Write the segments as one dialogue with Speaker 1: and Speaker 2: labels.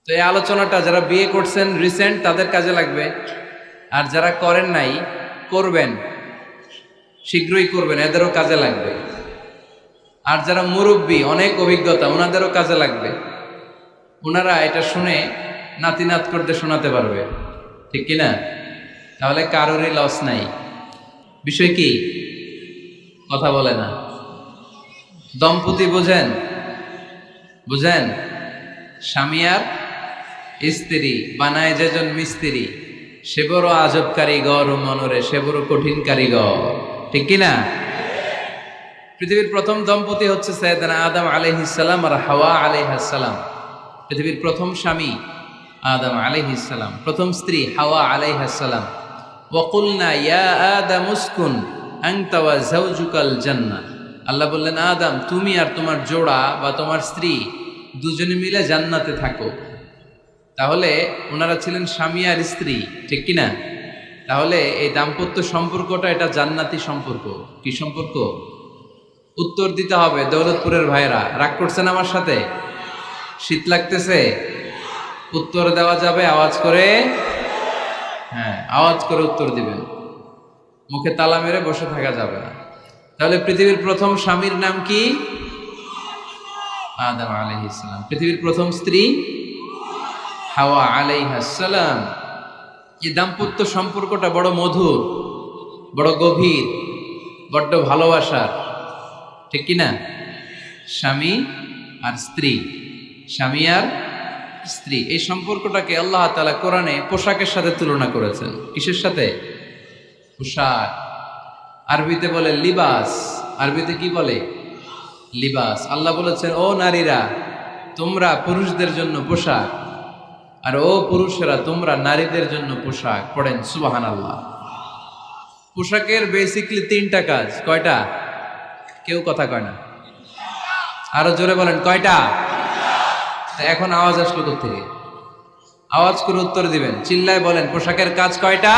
Speaker 1: তো এই আলোচনাটা যারা বিয়ে করছেন রিসেন্ট তাদের কাজে লাগবে, আর যারা করেন নাই করবেন, শীঘ্রই করবেন, এদেরও কাজে লাগবে। আর যারা মুরব্বী অনেক অভিজ্ঞতা ওনাদেরও কাজে লাগবে, ওনারা এটা শুনে নাতি নাত করতে শোনাতে পারবে, ঠিক কিনা? তাহলে কারোরই লস নাই। বিষয় কি? কথা বলে না। দম্পতি বুঝেন? বুঝেন? স্বামী আর স্ত্রী বানায় যেজন মিস্ত্রি, সে বড় আজব কারিগর ও মনরে সে বড় কঠিন কারিগর, ঠিক কিনা? পৃথিবীর প্রথম দম্পতি হচ্ছে সাইয়েদনা আদম আলাইহিস সালাম আর হাওয়া আলাইহাস সালাম। পৃথিবীর প্রথম স্বামী আদম আলাইহিস সালাম, প্রথম স্ত্রী হাওয়া আলাইহাস সালাম। ওয়া কুলনা ইয়া আদম উসকুন আনতা ওয়া যাওজুকাল জান্নাহ। আল্লাহ বললেন, আদম তুমি আর তোমার জোড়া বা তোমার স্ত্রী দুজনে মিলে জান্নাতে থাকো। তাহলে ওনারা ছিলেন স্বামী আর স্ত্রী, ঠিক কিনা? তাহলে এই দাম্পত্য সম্পর্কটা এটা জান্নাতি সম্পর্ক। কি সম্পর্ক? উত্তর দিতে হবে দৌলতপুরের ভাইরা। রাগ করছেন আমার সাথে? শীত লাগতেছে? উত্তর দেওয়া যাবে আওয়াজ করে? হ্যাঁ, আওয়াজ করে উত্তর দিবেন, মুখে তালা মেরে বসে থাকা যাবে না। তাহলে পৃথিবীর প্রথম স্বামীর নাম কি? আদম আলাইহিস সালাম। পৃথিবীর প্রথম স্ত্রী হাওয়া আলাইহাস সালাম। এই দাম্পত্য সম্পর্কটা বড় মধুর, বড় গভীর, বড্ড ভালোবাসার, ঠিক কিনা? স্বামী আর স্ত্রী, স্বামী আর স্ত্রী, এই সম্পর্কটাকে আল্লাহ তাআলা কোরআনে পোশাকের সাথে তুলনা করেছেন। কিসের সাথে? পোশাক। আরবিতে বলে লিবাস। আরবিতে কি বলে? লিবাস। আল্লাহ বলেছেন, ও নারীরা তোমরা পুরুষদের জন্য পোশাক, আর ও পুরুষেরা তোমরা নারীদের জন্য পোশাক। পড়েন সুবহানাল্লাহ। পোশাকের বেসিকলি তিনটা কাজ। কয়টা? কেউ কথা কয় না, আরো জোরে বলেন কয়টা? এখন আওয়াজ আসলো কোত্থেকে? আওয়াজ করে উত্তর দিবেন, চিল্লায় বলেন পোশাকের কাজ কয়টা?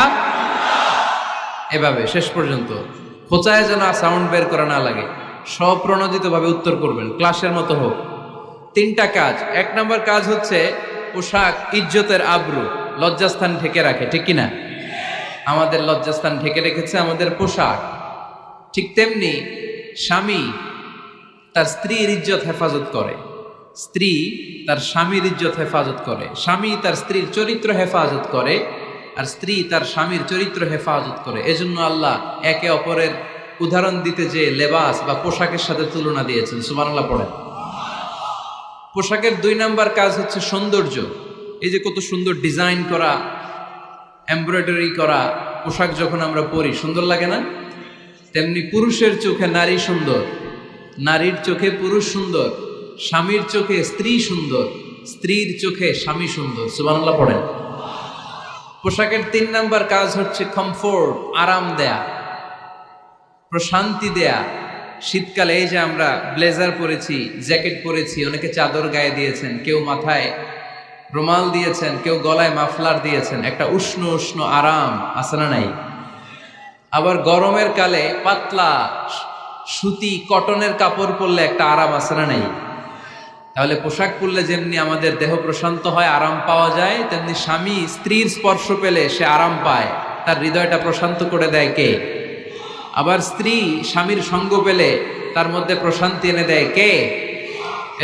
Speaker 1: এভাবে শেষ পর্যন্ত খোঁচায় যেন সাউন্ড বের করা না লাগে, স্বপ্রণোদিত ভাবে উত্তর করবেন, ক্লাসের মতো হোক। তিনটা কাজ। এক নম্বর কাজ হচ্ছে পোশাক ইজ্জতের আবরু, লজ্জাস্থান ঢেকে রাখে, ঠিক কিনা? আমাদের লজ্জাস্থান ঢেকে রেখেছে আমাদের পোশাক। ঠিক তেমনি স্বামী তার স্ত্রীর ইজ্জত হেফাজত করে, স্ত্রী তার স্বামীর ইজ্জত হেফাজত করে, স্বামী তার স্ত্রীর চরিত্র হেফাজত করে, আর স্ত্রী তার স্বামীর চরিত্র হেফাজত করে। এজন্য আল্লাহ একে অপরের উদাহরণ দিতে যে লেবাস বা পোশাকের সাথে তুলনা দিয়েছেন। সুবহানাল্লাহ পড়েন। পোশাকের দুই নাম্বার কাজ হচ্ছে সৌন্দর্য। এই যে কত সুন্দর ডিজাইন করা, এমব্রয়ডারি করা পোশাক যখন আমরা পরি সুন্দর লাগে না? তেমনি পুরুষের চোখে নারী সুন্দর, নারীর চোখে পুরুষ সুন্দর, স্বামীর চোখে স্ত্রী সুন্দর, স্ত্রীর চোখে স্বামী সুন্দর। সুবহানাল্লাহ পড়েন। পোশাকের তিন নাম্বার কাজ হচ্ছে কমফোর্ট, আরাম দেয়া, প্রশান্তি দেয়া। শীতকালে এই যে আমরা ব্লেজার পরেছি, জ্যাকেট পরেছি, অনেকে চাদর গায়ে দিয়েছেন, কেউ মাথায় রুমাল দিয়েছেন, কেউ গলায় মাফলার দিয়েছেন, একটা উষ্ণ উষ্ণ আরাম আছে না নাই? আবার গরমের কালে পাতলা সুতি কটনের কাপড় পরলে একটা আরাম আছে না নাই? তাহলে পোশাক পরলে যেমনি আমাদের দেহ প্রশান্ত হয়, আরাম পাওয়া যায়, তেমনি স্বামী স্ত্রীর স্পর্শ পেলে সে আরাম পায়, তার হৃদয়টা প্রশান্ত করে দেয় কে? আবার স্ত্রী স্বামীর সঙ্গ পেলে তার মধ্যে প্রশান্তি এনে দেয় কে?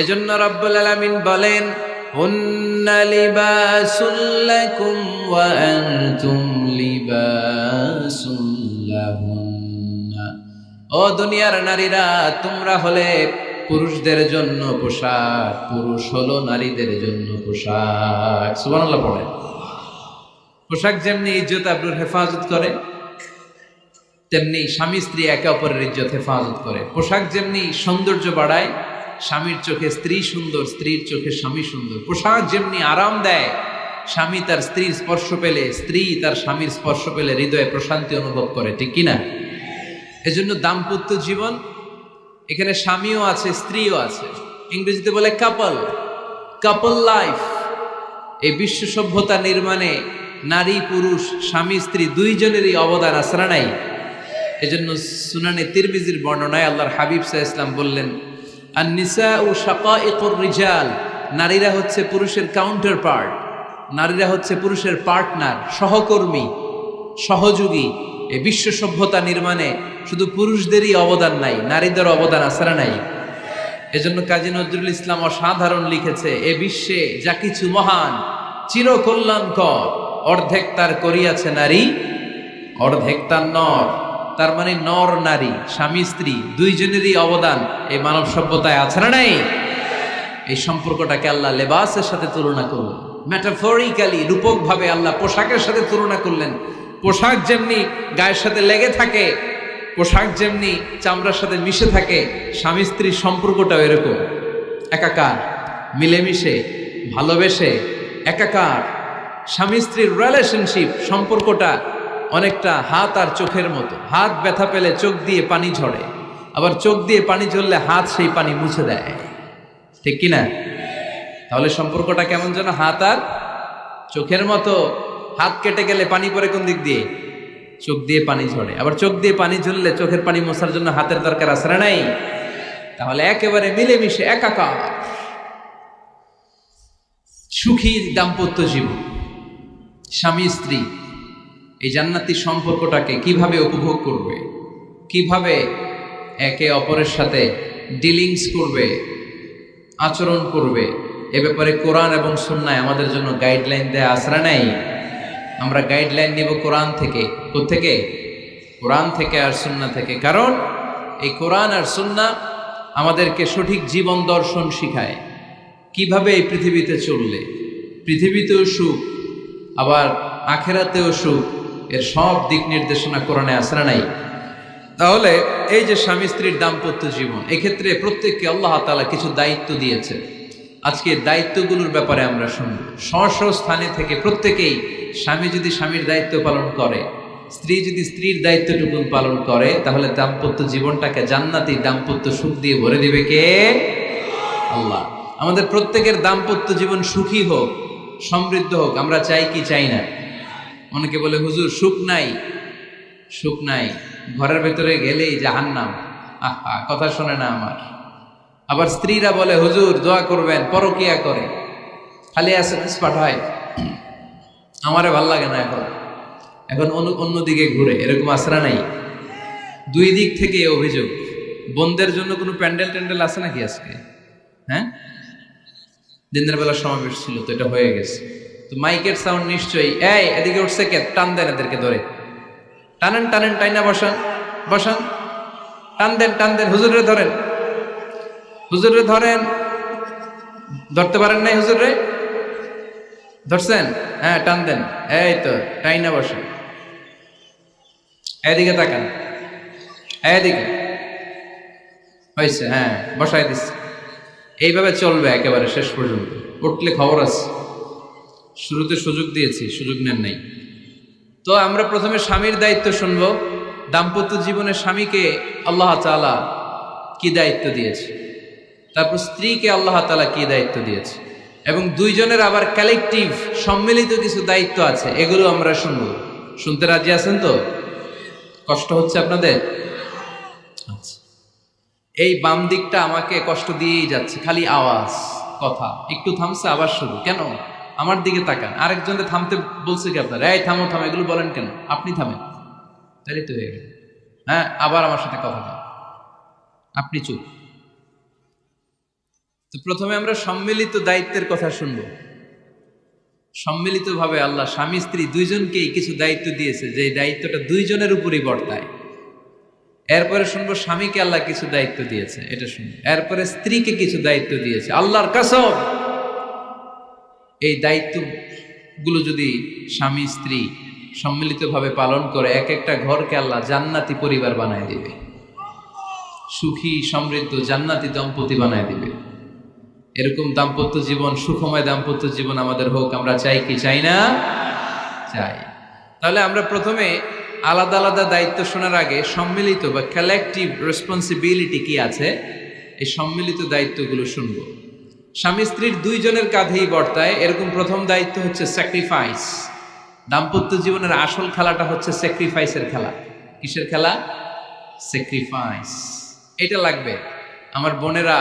Speaker 1: এজন্য রব্বুল আলামিন বলেন, হুন্না লিবাসুল লাকুম ওয়া আনতুম লিবাসুল লাহুন্না। ও দুনিয়ার নারীরা, তোমরা হলে পুরুষদের জন্য পোশাক, পুরুষ হলো নারীদের জন্য পোশাক। সুবহানাল্লাহ পড়েন। পোশাক যেমনি ইজ্জত আবরুর হেফাজত করে, তেমনি স্বামী স্ত্রী একে অপরের ইজ্জত হেফাজত করে। পোশাক যেমনি সৌন্দর্য বাড়ায়, স্বামীর চোখে স্ত্রী সুন্দর, স্ত্রীর চোখে স্বামী সুন্দর। পোশাক যেমনি আরাম দেয়, স্বামী তার স্ত্রীর স্পর্শ পেলে, স্ত্রী তার স্বামীর স্পর্শ পেলে হৃদয়ে প্রশান্তি অনুভব করে, ঠিক কিনা? এজন্য দাম্পত্য জীবন, এখানে স্বামীও আছে স্ত্রীও আছে, ইংরেজিতে বলে কাপল, কাপল লাইফ। এই বিশ্ব সভ্যতা নির্মাণে নারী পুরুষ, স্বামী স্ত্রী দুইজনেরই অবদান আছে না নাই? এজন্য সুনানে তিরমিজির বর্ণনায় আল্লাহর হাবিব সাল্লাল্লাহু আলাইহি ওয়াসাল্লাম বললেন, আন-নিসাউ শাকাইকুর রিজাল নারীরা হচ্ছে পুরুষের কাউন্টার পার্ট, নারীরা হচ্ছে পুরুষের পার্টনার, সহকর্মী, সহযোগী। এই বিশ্ব সভ্যতা নির্মাণে শুধু পুরুষদেরই অবদান নাই, নারীদের অবদান আছে না নাই? এজন্য কাজী নজরুল ইসলাম অসাধারণ লিখেছে, এ বিশ্বে যা কিছু মহান চিরকল্যাণকর, অর্ধেক তার করিয়াছে নারী, অর্ধেক তার নর। তার মানে নর নারী, স্বামী স্ত্রী দুইজনেরই অবদান এই মানব সভ্যতায় আছে না নাই? এই সম্পর্কটাকে আল্লাহ লেবাসের সাথে তুলনা করলেন, মেটাফরিক্যালি, রূপক ভাবে আল্লাহ পোশাকের সাথে তুলনা করলেন। পোশাক যেমনি গায়ের সাথে লেগে থাকে, পোশাক যেমনি চামড়ার সাথে মিশে থাকে, স্বামী স্ত্রীর সম্পর্কটাও এরকম একাকার, মিলেমিশে, ভালোবেসে একাকার। স্বামী স্ত্রীর রিলেশনশিপ সম্পর্কটা অনেকটা হাত আর চোখের মতো। হাত ব্যথা পেলে চোখ দিয়ে পানি ঝরে, আবার চোখ দিয়ে পানি ঝরলে হাত সেই পানি মুছে দেয়, ঠিক কিনা? তাহলে সম্পর্কটা কেমন যেন হাত আর চোখের মতো। হাত কেটে গেলে পানি পড়ে কোন দিক দিয়ে? চোখ দিয়ে পানি ঝরে। আবার চোখ দিয়ে পানি ঝরলে চোখের পানি মোছার জন্য হাতের দরকার আছে না নাই? তাহলে একেবারে মিলেমিশে একাকার সুখী দাম্পত্য জীবন। স্বামী স্ত্রী এই জান্নাতি সম্পর্কটাকে কিভাবে উপভোগ করবে, কিভাবে একে অপরের সাথে ডিলিংস করবে, আচরণ করবে, এ ব্যাপারে কোরআন এবং সুন্নায় আমাদের জন্য গাইডলাইন দেয়া আসরা নাই। আমরা গাইডলাইন নিব কোরআন থেকে। কোত্থেকে? কোরআন থেকে আর সুন্নাহ থেকে। কারণ এই কোরআন আর সুন্নাহ আমাদেরকে সঠিক জীবন দর্শন শিখায়, কিভাবে এই পৃথিবীতে চললে পৃথিবীতেও সুখ, আবার আখেরাতেও সুখ, এর সব দিক নির্দেশনা কোরআনে আসরা নাই। তাহলে এই যে স্বামী স্ত্রীর দাম্পত্য জীবন, এক্ষেত্রে প্রত্যেককে আল্লাহ তাআলা কিছু দায়িত্ব দিয়েছে। আজকে দায়িত্বগুলোর ব্যাপারে আমরা শুনব। স্ব স্থানে থেকে প্রত্যেকেই, স্বামী যদি স্বামীর দায়িত্ব পালন করে, স্ত্রী যদি স্ত্রীর দায়িত্বটুকু পালন করে, তাহলে দাম্পত্য জীবনটাকে জান্নাতি দাম্পত্য সুখ দিয়ে ভরে দিবে কে? আল্লাহ। আমাদের প্রত্যেকের দাম্পত্য জীবন সুখী হোক, সমৃদ্ধ হোক, আমরা চাই কি চাই না? অনেকে বলে হুজুর সুখ নাই, সুখ নাই, ঘরের ভেতরে গেলেই জাহান্নাম। আহা, কথা শোনে না আমার। আবার স্ত্রীরা বলে হুজুর দোয়া করবেন, পরকিয়া করে, খালি এসএমএস পাঠায়, আমারে ভাল লাগে না, এখন এখন অন্যদিকে ঘুরে। এরকম আসরা নাই? দুই দিক থেকে অভিযোগ। বোনদের জন্য কোনো প্যান্ডেল ট্যান্ডেল আছে নাকি আজকে? হ্যাঁ, দিনের বেলা সমাবেশ ছিল তো, এটা হয়ে গেছে তো মাইকের সাউন্ড নিশ্চয়ই। এই এদিকে উঠছে কে? টান দেন এদেরকে ধরে, টানেন টানেন, টাইনা বসান বসান, টান দেন টান দেন, হুজুরে ধরেন, হুজুরে ধরেন। ধরতে পারেন নাই হুজুরে? ধরছেন? হ্যাঁ, টান দেন। এই তো টাইনা বসেন, এদিকে তাকান, এদিকে হয়েছে, হ্যাঁ বসাই দিচ্ছে। এইভাবে চলবে একেবারে শেষ পর্যন্ত। উঠলে খবর আছে। শুরুতে সুযোগ দিয়েছি, সুযোগ নেন নাই। তো আমরা প্রথমে স্বামীর দায়িত্ব শুনবো। দাম্পত্য জীবনে স্বামীকে আল্লাহ তাআলা কি দায়িত্ব দিয়েছে, তারপর স্ত্রীকে আল্লাহ তাআলা কি দায়িত্ব দিয়েছে, এবং দুইজনের আবার কালেকটিভ সম্মিলিত কিছু দায়িত্ব আছে, এগুলো আমরা শুনবো। শুনতে রাজি আছেন তো? কষ্ট হচ্ছে আপনাদের? আচ্ছা, এই বাম দিকটা আমাকে কষ্ট দিয়েই যাচ্ছে, খালি আওয়াজ, কথা। একটু থামছে আবার শুরু। কেন? আমার দিকে তাকান। আরেকজনে থামতে বলছে কি আপনার? এই থামো থামো, এগুলো বলেন কেন? আপনি থামেন, তাহলে তো হয়ে গেল। হ্যাঁ, আবার আমার সাথে কথা বলেন, আপনি চুপ। তো প্রথমে আমরা সম্মিলিত দায়িত্বের কথা শুনব। সম্মিলিতভাবে আল্লাহ স্বামী স্ত্রী দুইজনকেই কিছু দায়িত্ব দিয়েছে, যে দায়িত্বটা দুইজনের উপরই বর্তায়। এরপরে শুনবো স্বামীকে আল্লাহ কিছু দায়িত্ব দিয়েছে, এটা শুনবো। এরপরে স্ত্রীকে কিছু দায়িত্ব দিয়েছে। আল্লাহর কসম, এই দায়িত্বগুলো যদি স্বামী স্ত্রী সম্মিলিতভাবে পালন করে, এক একটা ঘরকে আল্লাহ জান্নাতি পরিবার বানায় দিবে, সুখী সমৃদ্ধ জান্নাতি দম্পতি বানায় দিবে। এরকম দাম্পত্য জীবন, সুখময় দাম্পত্য জীবন আমাদের হোক। আমরা চাই কি চাই না? চাই। তাহলে আমরা প্রথমে আলাদা আলাদা দায়িত্ব শোনার আগে সম্মিলিত বা কালেকটিভ রেসপন্সিবিলিটি কি আছে, এই সম্মিলিত দায়িত্বগুলো শুনবো। স্বামী স্ত্রীর দুইজনের কাঁধেই বর্তায় এরকম প্রথম দায়িত্ব হচ্ছে স্যাক্রিফাইস। দাম্পত্য জীবনের আসল খেলাটা হচ্ছে স্যাক্রিফাইসের খেলা। কিসের খেলা? স্যাক্রিফাইস। এটা লাগবে। আমার বোনেরা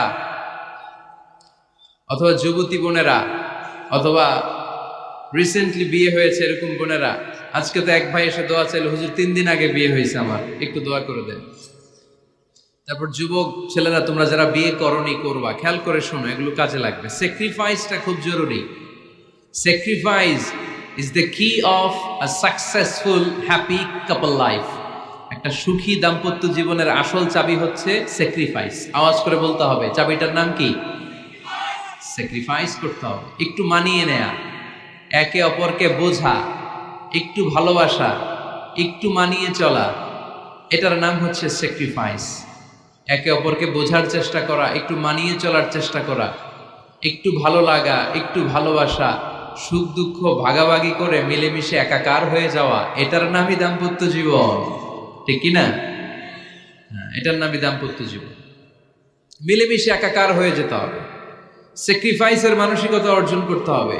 Speaker 1: অথবা যুবতী বোনেরা, অথবা রিসেন্টলি বিয়ে হয়েছে এরকম বোনেরা, আজকে তো এক ভাই এসে দোয়া চাইল, হুজুর 3 দিন আগে বিয়ে হয়েছে আমার, একটু দোয়া করে দেন। তারপর যুবক ছেলেরা, তোমরা যারা বিয়ে করনি করবা, খেয়াল করে শোনো, এগুলো কাজে লাগবে। স্যাক্রিফাইসটা খুব জরুরি। স্যাক্রিফাইস ইজ দ্য কি of a successful happy couple life. একটা সুখী দাম্পত্য জীবনের আসল চাবি হচ্ছে স্যাক্রিফাইস। আওয়াজ করে বলতে হবে, চাবিটার নাম কি? স্যাক্রিফাইস করতে হবে, একটু মানিয়ে নেয়া, একে অপরকে বোঝা, একটু ভালোবাসা, একটু মানিয়ে চলা, এটার নাম হচ্ছে স্যাক্রিফাইস। একে অপরকে বোঝার চেষ্টা করা, একটু মানিয়ে চলার চেষ্টা করা, একটু ভালো লাগা, একটু ভালোবাসা, সুখ দুঃখ ভাগাভাগি করে মিলেমিশে একাকার হয়ে যাওয়া, এটার নামই দাম্পত্য জীবন, ঠিক কিনা? এটার নামই দাম্পত্য জীবন। মিলেমিশে একাকার হয়ে যেতে হবে, স্যাক্রিফাইসের মানসিকতা অর্জন করতে হবে।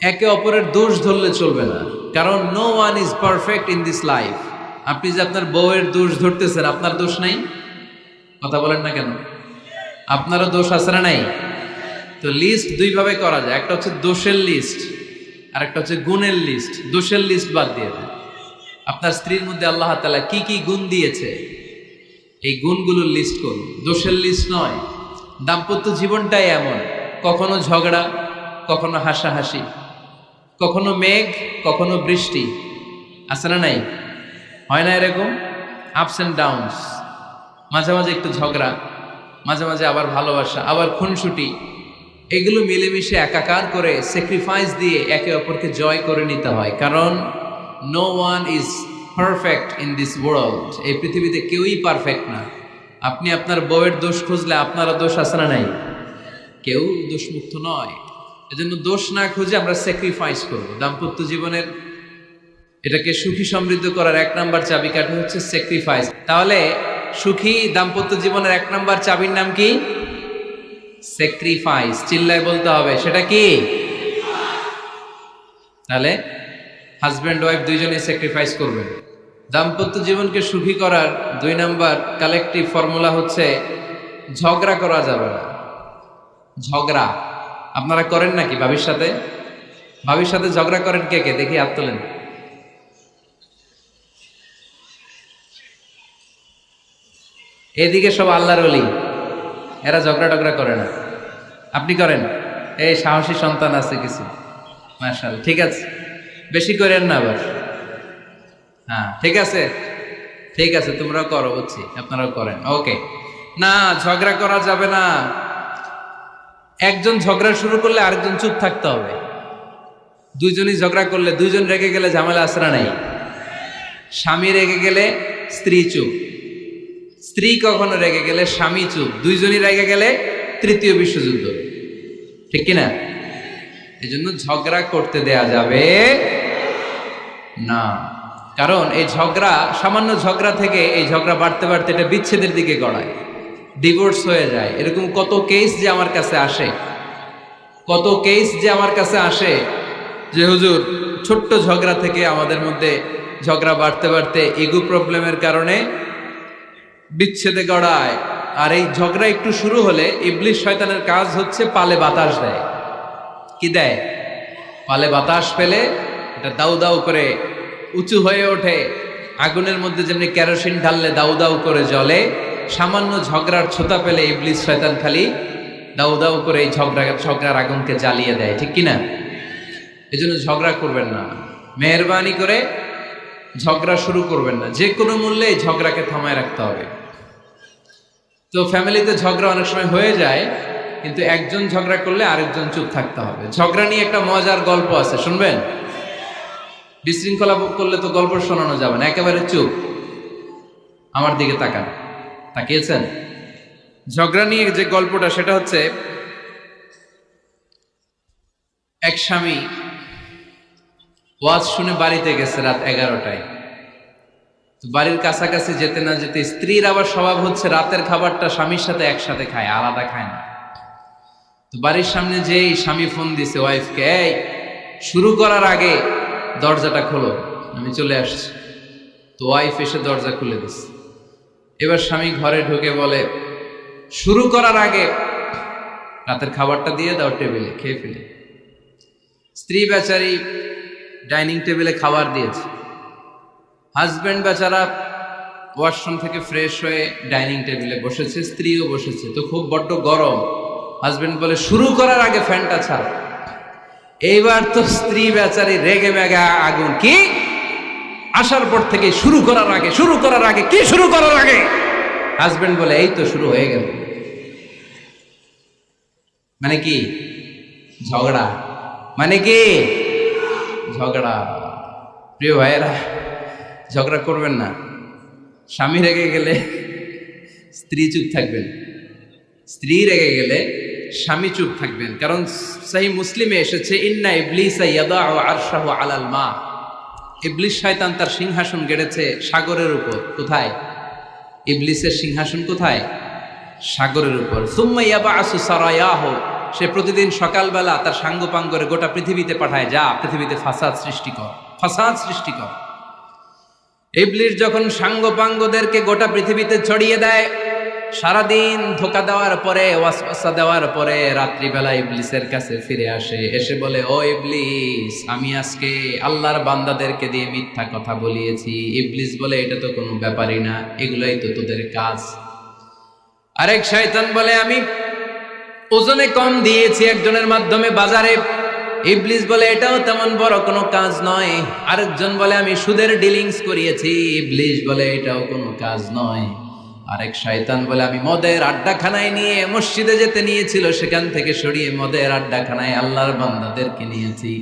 Speaker 1: একে অপরের দোষ ধরলে চলবে না, কারণ no one is perfect in this life. আপনি যে আপনার বউয়ের দোষ ধরতেছেন, আপনার দোষ নাই? কথা বলেন না কেন? আপনারও দোষ আছে না নাই? তো লিস্ট দুই ভাবে করা যায়, একটা হচ্ছে দোষের লিস্ট, আর একটা হচ্ছে গুণের লিস্ট। দোষের লিস্ট বাদ দিয়ে দেন। আপনার স্ত্রীর মধ্যে আল্লাহ তাআলা কি কি গুণ দিয়েছে, এই গুণগুলোর লিস্ট করুন, দোষের লিস্ট নয়। দাম্পত্য জীবনটাই এমন, কখনো ঝগড়া, কখনো হাসাহাসি, কখনো মেঘ, কখনো বৃষ্টি, আছে না নাই? হয় না এরকম? আপস অ্যান্ড ডাউনস, মাঝে মাঝে একটু ঝগড়া, মাঝে মাঝে আবার ভালোবাসা, আবার খুনসুটি, এগুলো মিলেমিশে একাকার করে স্যাক্রিফাইস দিয়ে একে অপরকে জয় করে নিতে হয়। কারণ no one is perfect in this world. এই পৃথিবীতে কেউই পারফেক্ট না। আপনি আপনার বউয়ের দোষ খুঁজলে আপনারও দোষ আছে না নাই? কেউ দোষমুক্ত নয়। এজন্য দোষ না খুঁজে আমরা স্যাক্রিফাইস করব। দাম্পত্য জীবনের এটাকে সুখী সমৃদ্ধ করার 1 নাম্বার চাবিকাঠি হচ্ছে স্যাক্রিফাইস। তাহলে সুখী দাম্পত্য জীবনের 1 নাম্বার চাবির নাম কি? স্যাক্রিফাইস। চিল্লায় বলতে হবে, সেটা কি? তাহলে হাজব্যান্ড ওয়াইফ দুইজনেই স্যাক্রিফাইস করবেন। দাম্পত্য জীবনকে সুখী করার 2 নাম্বার কালেকটিভ ফর্মুলা হচ্ছে ঝগড়া করা যাবে না। ঝগড়া আপনারা করেন নাকি ভাবির সাথে? ভাবির সাথে ঝগড়া করেন কে কে? দেখি হাত তোলেন। এদিকে সব আল্লাহর ওলি, এরা ঝগড়া টগড়া করে না। আপনি করেন? এই সাহসী সন্তান আছে কিছু, মাশাআল্লাহ। ঠিক আছে, বেশি করেন না আবার। হ্যাঁ ঠিক আছে, ঠিক আছে, তোমরাও করো, বুঝছি, আপনারাও করেন। ওকে, না ঝগড়া করা যাবে না। একজন ঝগড়া শুরু করলে আরেকজন চুপ থাকতে হবে। দুইজনই ঝগড়া করলে, দুইজন রেগে গেলে ঝামেলা আসরা নাই। স্বামী রেগে গেলে স্ত্রী চুপ, স্ত্রী কখনো রেগে গেলে স্বামী চুপ, দুইজনই রেগে গেলে তৃতীয় বিশ্বযুদ্ধ, ঠিক কিনা? এই জন্য ঝগড়া করতে দেয়া যাবে না। কারণ এই ঝগড়া, সামান্য ঝগড়া থেকে এই ঝগড়া বাড়তে বাড়তে এটা বিচ্ছেদের দিকে গড়ায়, ডিভোর্স হয়ে যায়। এরকম কত কেস যে আমার কাছে আসে, কত কেস যে আমার কাছে আসে যে হুজুর ছোট্ট ঝগড়া থেকে আমাদের মধ্যে ঝগড়া বাড়তে বাড়তে ইগো প্রবলেমের কারণে বিচ্ছেদে গড়ায়। আর এই ঝগড়া একটু শুরু হলে ইবলিস শয়তানের কাজ হচ্ছে পালে বাতাস দেয়। কি দেয়? পালে বাতাস পেলে এটা দাউ দাউ করে উঁচু হয়ে ওঠে। আগুনের মধ্যে যেমনি কেরোসিন ঢাললে দাউ দাউ করে জ্বলে, সামান্য ঝগড়ার ছোতা পেলে ইবলিস শয়তান খালি দাউ দাউ করে এই ঝগড়ার আগুনকে জ্বালিয়ে দেয়, ঠিক কিনা? এই জন্য ঝগড়া করবেন না, মেহরবানি করে ঝগড়া শুরু করবেন না। যে কোনো মূল্যে এই ঝগড়াকে থামায় রাখতে হবে। তো ফ্যামিলিতে ঝগড়া অনেক সময় হয়ে যায়, কিন্তু একজন ঝগড়া করলে আরেকজন চুপ থাকতে হবে। ঝগড়া নিয়ে একটা মজার গল্প আছে, শুনবেন? বিশৃঙ্খলা করলে তো গল্প শোনানো যাবে না, একেবারে চুপ। আমার দিকে তাকান, তাকিয়েছেন? ঝগড়া নিয়ে যে গল্পটা, সেটা হচ্ছে এক স্বামী ওয়াজ শুনে বাড়িতে গেছে রাত 11টায়। তো বাড়ির কাছাকাছি যেতে না যেতে স্ত্রীর আবার স্বভাব হচ্ছে রাতের খাবারটা স্বামীর সাথে একসাথে খায়, আলাদা খায় না। তো বাড়ির সামনে যেই স্বামী ফোন দিছে ওয়াইফকে, এই শুরু করার আগে দরজাটা খোলো, আমি চলে আসছি। তো ওয়াইফ এসে দরজা খুলে দিছে। এবার স্বামী ঘরে ঢুকে বলে, শুরু করার আগে রাতের খাবারটা দিয়ে দাও টেবিলে, খেয়ে ফেলি। স্ত্রী বেচারি ডাইনিং টেবিলে খাবার দিয়েছে, হাজব্যান্ড বেচারা ওয়াশরুম থেকে ফ্রেশ হয়ে ডাইনিং টেবিলে বসেছে, স্ত্রীও বসেছে। তো খুব বড্ড গরম। হাজব্যান্ড বলে শুরু করার আগে ফ্যানটা ছাড়। এইবার তো স্ত্রী বেচারি রেগে মেগে আগুন, কি আসার পর থেকে শুরু করার আগে কি শুরু করার আগে? হাজব্যান্ড বলে এই তো শুরু হয়ে গেল। মানে কি? ঝগড়া। মানে কি? ঝগড়া। প্রিয় ভাইয়েরা, ঝগড়া করবেন না। স্বামী রেগে গেলে স্ত্রী চুপ থাকবেন, স্ত্রী রেগে গেলে স্বামী চুপ থাকবেন। কারণ সহিহ মুসলিমে এসেছে, ইন্না ইবলিসা ইয়াদাউ আরশাহু আলাল মা। ইবলিস শয়তান তার সিংহাসন গেড়েছে সাগরের উপর। কোথায়? ইবলিসের সিংহাসন কোথায়? সাগরের উপর। সুম্মা ইয়াবাসু সারায়াহু, সে প্রতিদিন সকালবেলা তার সাঙ্গপাঙ্গরে গোটা পৃথিবীতে পাঠায়, যা পৃথিবীতে ফাসাদ সৃষ্টি কর। ইবলিস যখন সাঙ্গপাঙ্গদেরকে গোটা পৃথিবীতে ছড়িয়ে দেয়, সারাদিন ধোকা দেওয়ার পরে, ওয়াসওয়াসা দেওয়ার পরে, রাত্রিবেলা ইবলিসের কাছে ফিরে আসে, এসে বলে, ও ইবলিস, আমি আজকে আল্লাহর বান্দাদেরকে দিয়ে মিথ্যা কথা বলিয়েছি। ইবলিস বলে, এটা তো কোনো ব্যাপারই না, এগুলাই তো তোদের কাজ। আরেক শয়তান বলে, আমি ওজনে কম দিয়েছি একজনের মাধ্যমে বাজারে। ইবলিস বলে, এটাও তেমন বড় কোনো কাজ নয়। আরেকজন বলে, আমি সুদের ডিলিংস করিয়েছি। ইবলিস বলে, এটাও কোনো কাজ নয়। আরেক শয়তান বলে, আমি মদের আড্ডাখানায় নিয়ে মসজিদে যেতে নিয়েছিল, সেখান থেকে সরিয়ে মদের আড্ডাখানায় আল্লাহর বান্দাদেরকে নিয়েছি।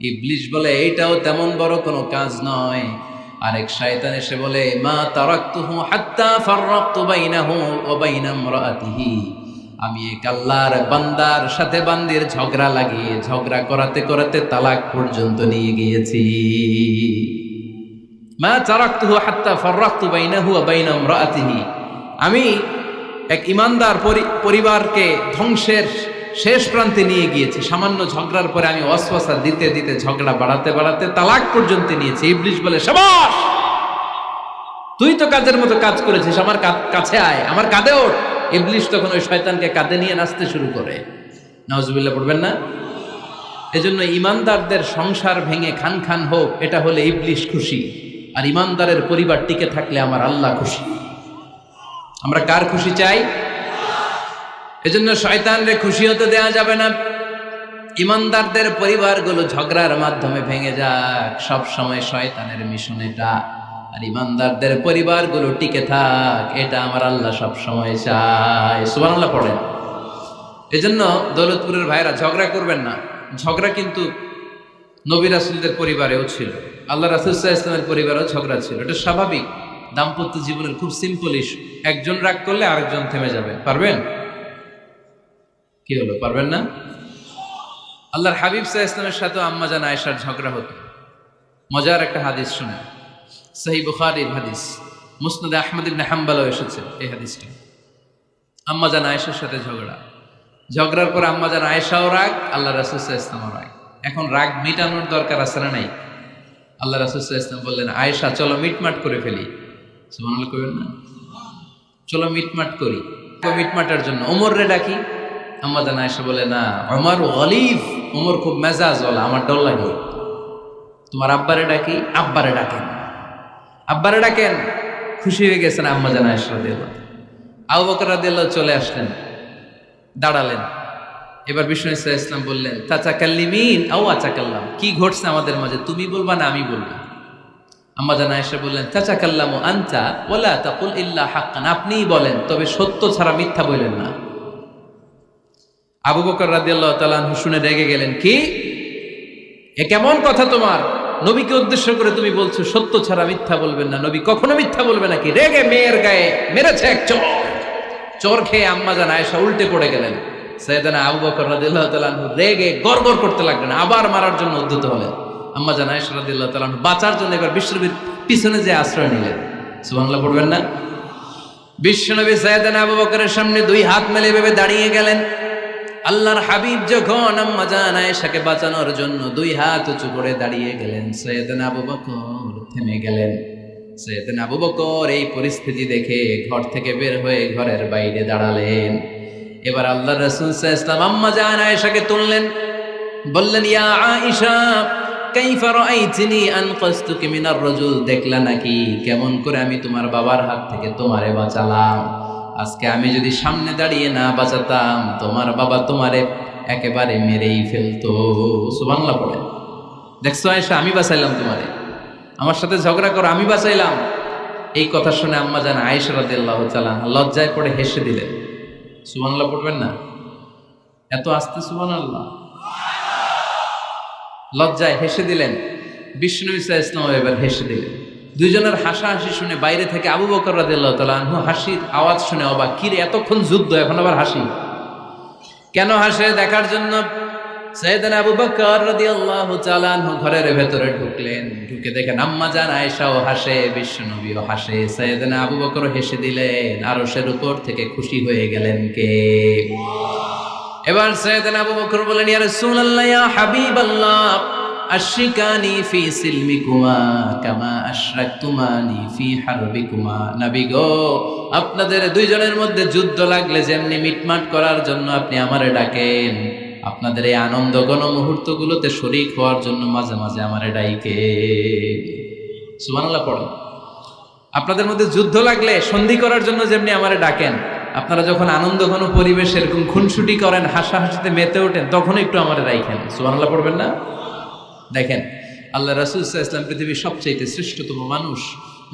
Speaker 1: ইবলিস বলে, এইটাও তেমন বড় কোনো কাজ নয়। আরেক শয়তান এসে বলে, মা তারাকতুহু হাত্তা ফাররাকতু বাইনাহু ওয়া বাইনা ইমরাআতিহি, আমি এক আল্লাহর বান্দার সাথে বান্দির ঝগড়া লাগিয়ে ঝগড়া করাতে করাতে তালাক পর্যন্ত নিয়ে গিয়েছি। মা তারাকতুহু হাত্তা ফাররাকতু বাইনাহু ওয়া বাইনা ইমরাআতিহি, আমি এক ইমানদার পরিবারকে ধ্বংসের শেষ প্রান্তে নিয়ে গিয়েছি। সামান্য ঝগড়ার পরে আমি ওয়াসওয়াসা দিতে দিতে ঝগড়া বাড়াতে বাড়াতে তালাক পর্যন্ত নিয়েছি। ইবলিস বলে, শাবাশ, তুই তো কাজের মতো কাজ করেছিস, আমার কাছে আয়, আমার কাঁধে ওঠ। ইবলিস তখন ওই শয়তানকে কাঁধে নিয়ে নাচতে শুরু করে। নাউজুবিল্লাহ পড়বেন না? এজন্য ইমানদারদের সংসার ভেঙে খান খান হোক, এটা হলে ইবলিস খুশি, আর ইমানদারের পরিবার টিকে থাকলে আমার আল্লাহ খুশি। আমরা কার খুশি চাই? এজন্য শয়তানরে খুশি হতে দেয়া যাবে না। ইমানদারদের পরিবারগুলো ঝগড়ার মাধ্যমে ভেঙে যাক, সব সময় শয়তানের মিশন এটা। আর ইমানদারদের পরিবারগুলো টিকে থাক, এটা আমার আল্লাহ সব সময় চায়। সুবহানাল্লাহ পড়েন। এজন্য দৌলতপুরের ভাইরা ঝগড়া করবেন না। ঝগড়া কিন্তু নবী রাসূলদের পরিবারেও ছিল, আল্লাহ রাসূল সাল্লাল্লাহু আলাইহি ওয়াসাল্লামের পরিবারেও ঝগড়া ছিল। এটা স্বাভাবিক। দাম্পত্য জীবনের খুব সিম্পল ইস্যু। একজন রাগ করলে আরেকজন থেমে যাবে। পারবেন? কি হলো, পারবেন না? আল্লাহর হাবিব সাল্লাল্লাহু আলাইহি ওয়াসাল্লামের সাথে আম্মা জান আয়েশার ঝগড়া হতো। মজার একটা হাদিস শুনে, সহিহ বুখারীর হাদিস, মুসনাদ আহমদ ইবনে হাম্বলও এসেছে এই হাদিসটা। আম্মা জান আয়েশার সাথে ঝগড়ার পর আম্মা জান আয়েশাও রাগ, আল্লাহ রাসূল সাল্লাল্লাহু আলাইহি ওয়াসাল্লামও রাগ। এখন রাগ মিটানোর দরকার আছে না নাই? আল্লাহ রাসূল সাল্লাল্লাহু আলাইহি ওয়াসাল্লাম বললেন, আয়েশা চলো মিটমাট করে ফেলি। সুবহানাল্লাহ কইবেন না? চলো মিটমাট করি। মিটমাটের জন্য ওমর রে ডাকি। আম্মা জান আয়েশা বলে, না, ওমর গলিব, ওমর খুব মেজাজওয়ালা, আমার ডর লাগে। তোমার আব্বারে ডাকি। আব্বারে ডাকেন, আব্বারে ডাকেন। খুশি হয়ে গেছেন আম্মা জান আয়েশা রাদিয়াল্লাহু। আবু বকর রাদিয়াল্লাহু চলে আসলেন, দাঁড়ালেন। এবার বিষ্ণু সাল্লাল্লাহু আলাইহি ওয়াসাল্লাম বললেন, তাতাকাল্লিমিন আও আতাকাল্লাম, কি ঘটছে আমাদের মাঝে, তুমি বলবা না আমি বলবো? আম্মা জান আয়েশা বললেন, তাতাকাল্লামু আনতা ওয়ালা তাকুল ইল্লা হাক্কান, আপনিই বলেন, তবে সত্য ছাড়া মিথ্যা বলেন না। আবু বকর রাদিয়াল্লাহু তাআলা আনহু শুনে রেগে গেলেন, কি এ কেমন কথা তোমার? নবীকে উদ্দেশ্য করে তুমি বলছো সত্য ছাড়া মিথ্যা বলবেন না, নবী কখনো মিথ্যা বলবে নাকি? রেগে মেয়ের গায়ে মেরেছে এক চোর খেয়ে আম্মা জান আয়েশা উল্টে পড়ে গেলেন। সাইয়েদনা আবু বকর রাদিয়াল্লাহু তাআলা আনহু রেগে গড়গড় করতে লাগলেন, আবার মারার জন্য উদ্যত হলেন। আম্মা জান আয়েশা রাদিয়াল্লাহু তাআলা আনহু বাঁচার জন্য এবার বিশ্বনবীর পিছনে যে আশ্রয় নিলেন। সুবহানাল্লাহ পড়বেন না? বিশ্বনবী সাইয়েদনা আবু বকরের সামনে দুই হাত মেলে ভেবে দাঁড়িয়ে গেলেন। আল্লাহর হাবিব যখন আম্মা জান আয়েশাকে বাঁচানোর জন্য দুই হাত উঁচু করে দাঁড়িয়ে গেলেন, সাইয়েদনা আবু বকর থেমে গেলেন। সাইয়েদনা আবু বকর এই পরিস্থিতি দেখে ঘর থেকে বের হয়ে ঘরের বাইরে দাঁড়ালেন। এবার আল্লাহ রাসূল সাল্লাল্লাহু আলাইহি ওয়াসাল্লাম আম্মা জান আয়েশাকে তুললেন, বললেন, ইয়া আয়েশা কাইফা রাআইতিনি আনকাসতুকি মিনার রাজুল, দেখলা নাকি কেমন করে আমি তোমার বাবার হাত থেকে তোমারে বাঁচালাম। আজকে আমি যদি সামনে দাঁড়িয়ে না বাঁচাতাম, তোমার বাবা তোমারে একেবারে মেরেই ফেলতো। সুবহানাল্লাহ পড়ে। দেখছো আয়েশা, আমি বাঁচাইলাম তোমারে, আমার সাথে ঝগড়া করো, আমি বাঁচাইলাম। এই কথা শুনে আম্মা জান আয়েশা রাদিয়াল্লাহু তাআলা লজ্জায় পড়ে হেসে দিলেন। সুবহানাল্লাহ পড়বেন না? এত আস্তে সুবহানাল্লাহ। লজ্জায় হেসে দিলেন। বিষ্ণু ইসা ইসলাম এবার হেসে দিলেন। দুইজনের হাসাহাসি শুনে বাইরে থেকে আবু বকর রাদিয়াল্লাহু তাআলা আনহু হাসির আওয়াজ শুনে অবাক, কি রে এতক্ষণ যুদ্ধ, এখন আবার হাসি কেন? হাসে দেখার জন্য সাইয়েদনা আবু বকর রাদিয়াল্লাহু তাআলা আনহু ঘরের ভেতরে ঢুকলেন। ঢুকে দেখেন আম্মা জান আয়েশাও হাসে, বিশ্বনবীও হাসে, সাইয়েদনা আবু বকর হেসে দিলেন। আরশের উপর থেকে খুশি হয়ে গেলেন কে? এবার সাইয়েদনা আবু বকর বলেন, ইয়া রাসূলুল্লাহ, ইয়া হাবিবাল্লাহ, আশরিকানি ফি সিলমিকুমা কামা আশরাকতুমানি ফি হারবিকুমা। নবী গো, আপনাদের দুইজনের মধ্যে যুদ্ধ লাগলে যেমনি মিটমাট করার জন্য আপনি আমারে ডাকেন, আপনাদের এই আনন্দ ঘন মুহূর্তগুলোতে শরীক হওয়ার জন্য মাঝে মাঝে আমারে ডাইকে। সুবহানাল্লাহ পড়ো। আপনাদের মধ্যে যুদ্ধ লাগলে সন্ধি করার জন্য যেমনি আমারে ডাকেন, আপনারা যখন আনন্দ ঘন পরিবেশ এরকম খুনসুটি করেন, হাসাহাসিতে মেতে ওঠেন, তখন একটু আমারে রাইখেন। সুবহানাল্লাহ পড়বেন না? দেখেন আল্লাহ রাসূল সাল্লাল্লাহু আলাইহি ওয়াসাল্লাম পৃথিবীর সবচেয়ে শ্রেষ্ঠতম মানুষ।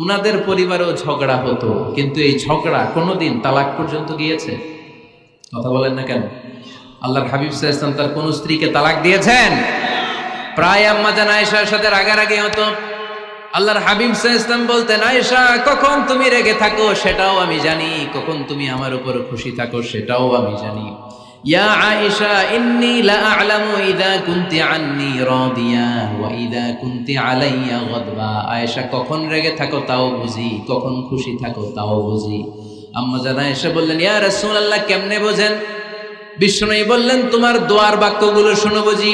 Speaker 1: উনাদের পরিবারেও ঝগড়া হতো, কিন্তু এই ঝগড়া কোনোদিন তালাক পর্যন্ত গিয়েছে? কথা বলেন না কেন? আল্লাহর হাবিব সাল্লাল্লাহু আলাইহি ওয়াসাল্লাম তার কোন স্ত্রীকে তালাক দিয়েছেন? প্রায় আম্মা জান আয়েশার সাথে রাগারাগি হতো। আল্লাহর হাবিব সাল্লাল্লাহু আলাইহি ওয়াসাল্লাম বলতেন, আয়েশা কখন তুমি রেগে থাকো সেটাও আমি জানি, কখন তুমি আমার উপর খুশি থাকো সেটাও আমি জানি। ইয়া আয়েশা ইন্নী লা আ'লামু ইযা কুনতি আন্নী রাদিয়া ওয়া ইযা কুনতি আলাইয়া গাদবা। আয়েশা কখন রেগে থাকো তাও বুঝি, কখন খুশি থাকো তাও বুঝি। আম্মা জান আয়েশা বললেন, ইয়া রাসূলুল্লাহ কেমনে বোঝেন? বিষ্ণু বললেন, তোমার দোয়ার বাক্যগুলো শোনো বুঝি।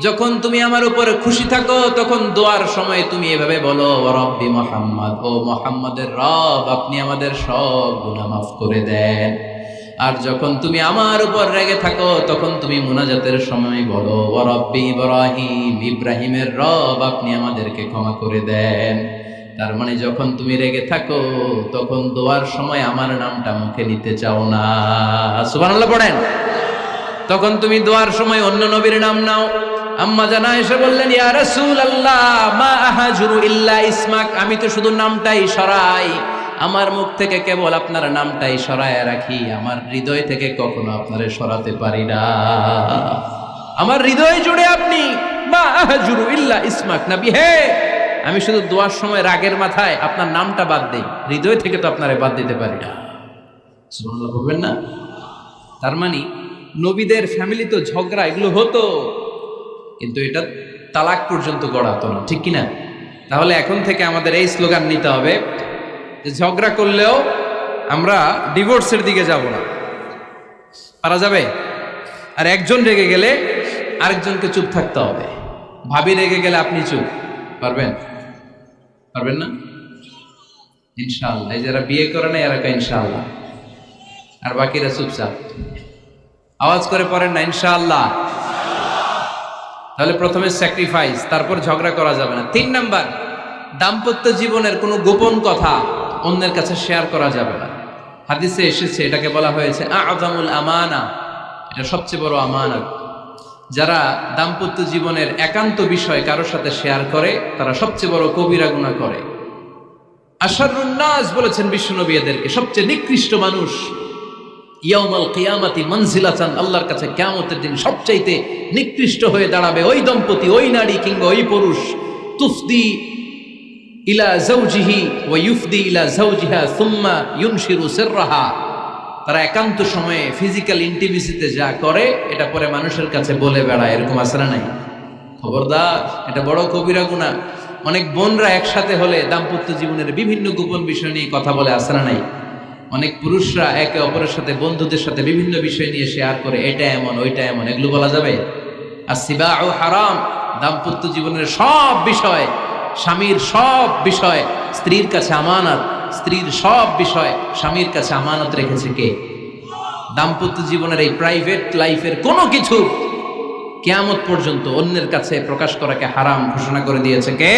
Speaker 1: যখন তুমি আমার উপরে খুশি থাকো তখন দোয়ার সময় তুমি এভাবে বলো, ওয়া রাব্বি মুহাম্মদ, ও মুহাম্মাদের রব, আপনি আমাদের সব গুনাহ মাফ করে দেন। আর যখন তুমি আমার উপর রেগে থাকো তখন তুমি মুনাজাতের সময় বলো, ওয়া রাব্বি ইব্রাহিম, ইব্রাহিমের রব, আপনি আমাদেরকে ক্ষমা করে দেন। তার মানে যখন তুমি রেগে থাকো তখন দোয়ার সময় আমার নামটা মুখে নিতে চাও না। সুবহানাল্লাহ পড়েন। তখন তুমি দোয়ার সময় অন্য নবীর নাম নাও। আম্মা জান আয়েশা বললেন, ইয়া রাসূলুল্লাহ মা আহাজুরু ইল্লা ইসমাক, আমি তো শুধু নামটাই সরাই, আমার মুখ থেকে কেবল আপনার নামটাই সরায় রাখি, আমার হৃদয় থেকে কখনো আপনারে সরাতে পারি না। আমার হৃদয় জুড়ে আপনি, মা আহাজুরু ইল্লা ইসমাক, নবী হে, আমি শুধু দোয়ার সময় রাগের মাথায় আপনার নামটা বাদ দেই, হৃদয় থেকে তো আপনারে বাদ দিতে পারি না। সুবহানাল্লাহ বলবেন না? তার মানে নবীদের ফ্যামিলি তো ঝগড়া এগুলো হতো, কিন্তু এটা তালাক পর্যন্ত গড়াতো না, ঠিক কিনা? তাহলে এখন থেকে আমাদের এই স্লোগান নিতে হবে যে ঝগড়া করলেও আমরা ডিভোর্সের দিকে যাব না। পারা যাবে? আর একজন রেগে গেলে আরেকজনকে চুপ থাকতে হবে। ভাবি রেগে গেলে আপনি চুপ, পারবেন? পারবেন না? ইনশাআল্লাহ। এই যারা বিয়ে করে না এরা ইনশাআল্লাহ, আর বাকিরা চুপচাপ। আওয়াজ করে পড়েন না ইনশাআল্লাহ। তাহলে প্রথমে স্যাক্রিফাইস, তারপর ঝগড়া করা যাবে না। 3 নাম্বার, দাম্পত্য জীবনের কোনো গোপন কথা অন্যের কাছে শেয়ার করা যাবে না। হাদিসে এসেছে, এটাকে বলা হয়েছে আ'যামুল আমানা, এটা সবচেয়ে বড় আমানত। যারা দাম্পত্য জীবনের একান্ত বিষয় কারোর সাথে শেয়ার করে তারা সবচেয়ে বড় কবিরা গুনাহ করে। আশারুন নাস বলেছেন বিশ্বনবী এদেরকে, সবচেয়ে নিকৃষ্ট মানুষ। ইয়াউমাল কিয়ামাতি মানজিলাতান, আল্লাহর কাছে কিয়ামতের দিন সবচাইতে নিকৃষ্ট হয়ে দাঁড়াবে ওই দম্পতি, ওই নারী কিংবা ওই পুরুষ, তুফদি ইলা যাওজিহি ওয়া ইউফদি ইলা যাওজিহা সুম্মা ইউনশিরু সিররাহা। তারা একান্ত সময়ে ফিজিক্যাল ইন্টিমেসিতে যা করে এটা পরে মানুষের কাছে বলে বেড়ায়, এরকম আছে না নাই? খবরদার, এটা বড় কবিরা গুনাহ। অনেক বোনরা একসাথে হলে দাম্পত্য জীবনের বিভিন্ন গোপন বিষয় নিয়ে কথা বলে, আছে না নাই? অনেক পুরুষরা একে অপরের সাথে, বন্ধুদের সাথে বিভিন্ন বিষয় নিয়ে শেয়ার করে, এটা এমন ওইটা এমন, এগুলো বলা যাবে? আসিবাউ হারাম। দাম্পত্য জীবনের সব বিষয়, স্বামীর সব বিষয় স্ত্রীর কাছে আমানত, স্ত্রীর সব বিষয় স্বামীর কাছে আমানত রেখেছে কে? দাম্পত্য জীবনের এই প্রাইভেট লাইফের কোনো কিছু কিয়ামত পর্যন্ত অন্যের কাছে প্রকাশ করাকে হারাম ঘোষণা করে দিয়েছে কে?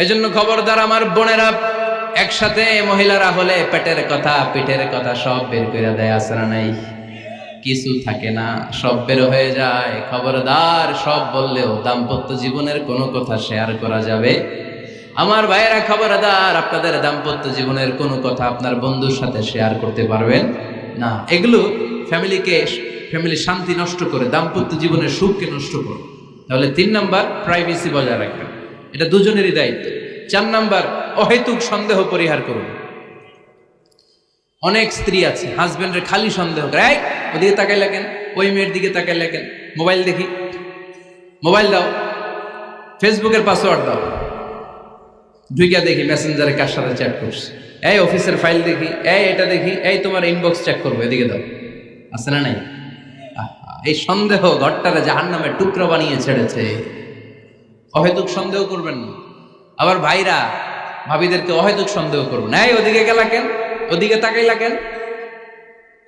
Speaker 1: এজন্য খবরদার আমার বোনেরা, একসাথে মহিলারা হলে পেটের কথা পিঠের কথা সব বের করে দেয়, আসরা নাই কিছু থাকে না, সব বের হয়ে যায়। খবরদার, সব বললেও দাম্পত্য জীবনের কোনো কথা শেয়ার করা যাবে। আমার ভাইয়েরা খবরদার, আপনাদের দাম্পত্য জীবনের কোনো কথা আপনার বন্ধুর সাথে শেয়ার করতে পারবেন না। এগুলো ফ্যামিলি শান্তি নষ্ট করে, দাম্পত্য জীবনের সুখকে নষ্ট করে। তাহলে 3 নাম্বার, প্রাইভেসি বজায় রাখবেন, এটা দুজনেরই দায়িত্ব। 4 নাম্বার, অহেতুক সন্দেহ পরিহার করুন। অনেক স্ত্রী আছে হাজবেন্ডের খালি সন্দেহ করে, এই ওদিকে তাকাই লাগেন, ওই মেয়ের দিকে তাকাই লাগেন, মোবাইল দেখি, মোবাইল দাও, ফেসবুকের পাসওয়ার্ড দাও, ঢুইকা দেখি মেসেঞ্জারে কার সাথে চ্যাট করছে, এই অফিসের ফাইল দেখি, এই এটা দেখি, এই তোমার ইনবক্স চেক করবো, এদিকে দাও, আছে না নাই? এই সন্দেহ ঘরটারে জাহান্নামের টুকরা বানিয়ে ছেড়েছে। অহেতুক সন্দেহ করবেন না। আবার ভাইরা ভাবিদেরকে অহেতুক সন্দেহ করবেন, এই ওদিকে গেলা কেন, ওদিকে তাকাইলা কেন,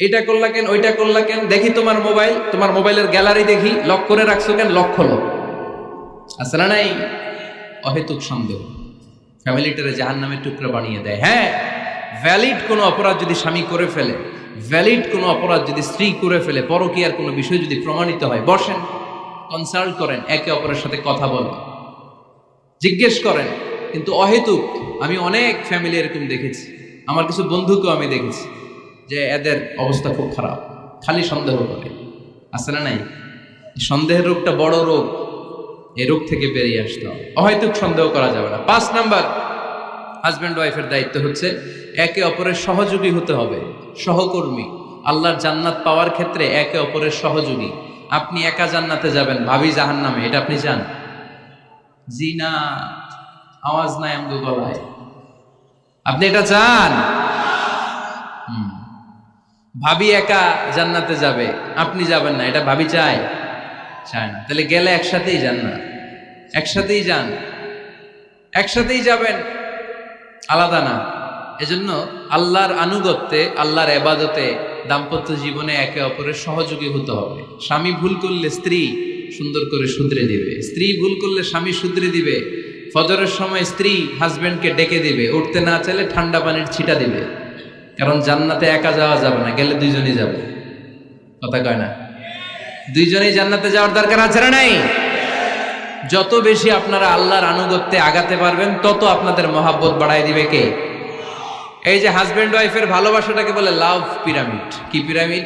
Speaker 1: এটা করলা কেন, ওইটা করলা কেন, দেখি তোমার মোবাইল, তোমার মোবাইলের গ্যালারি দেখি, লক করে রাখছো কেন, লক খোলো, আছে না নাই? অহেতুক সন্দেহ ফ্যামিলিটারে জাহান্নামের টুকরা বানিয়ে দেয়। হ্যাঁ, ভ্যালিড কোনো অপরাধ যদি স্বামী করে ফেলে, ভ্যালিড কোনো অপরাধ যদি স্ত্রী করে ফেলে, পরকীয়ার কোনো বিষয় যদি প্রমাণিত হয়, বসেন, কনসাল্ট করেন, একে অপরের সাথে কথা বলেন, জিজ্ঞেস করেন। কিন্তু অহেতুক, আমি অনেক ফ্যামিলি এরকম দেখেছি, আমার কিছু বন্ধুকেও আমি দেখেছি যে এদের অবস্থা খুব খারাপ, খালি সন্দেহ করে, আছে না নাই? সন্দেহের রোগটা বড় রোগ, এই রোগ থেকে বেরিয়ে আসতে হবে, অহেতুক সন্দেহ করা যাবে না। 5 নাম্বার, হাজব্যান্ড ওয়াইফের দায়িত্ব হচ্ছে একে অপরের সহযোগী হতে হবে, সহকর্মী। আল্লাহর জান্নাত পাওয়ার ক্ষেত্রে একে অপরের সহযোগী। আপনি একা জান্নাতে যাবেন, ভাবি জাহান্নামে, এটা আপনি চান? জি না, আওয়াজ নাই আমগো গলায়। আপনি এটা চান? ভাবি একা জান্নাতে যাবে, আপনি যাবেন না, এটা ভাবি চায়? চায় না। তাহলে গেলে একসাথেই যান না, একসাথেই যান, একসাথেই যাবেন, আলাদা না। এজন্য আল্লাহর আনুগত্যে, আল্লাহর ইবাদতে, দাম্পত্য জীবনে একে অপরের সহযোগী হতে হবে। স্বামী ভুল করলে স্ত্রী সুন্দর করে শুধরে দিবে, স্ত্রী ভুল করলে স্বামী শুধরে দিবে। ফজরের সময় স্ত্রী হাজবেন্ডকে ডেকে দিবে, উঠতে না চাইলে ঠান্ডা পানির ছিটা দিবে। কারণ জান্নাতে একা যাওয়া যাবে না, গেলে দুইজনই যাবে, কথা কয় না? দুইজনেই জান্নাতে যাওয়ার দরকার আছে না নাই? যত বেশি আপনারা আল্লাহর আনুগত্যে আগাতে পারবেন, তত আপনাদের মহাব্বত বাড়ায় দিবে কে? এই যে হাজবেন্ড ওয়াইফের ভালোবাসাটাকে বলে লাভ পিরামিড। কি pyramid?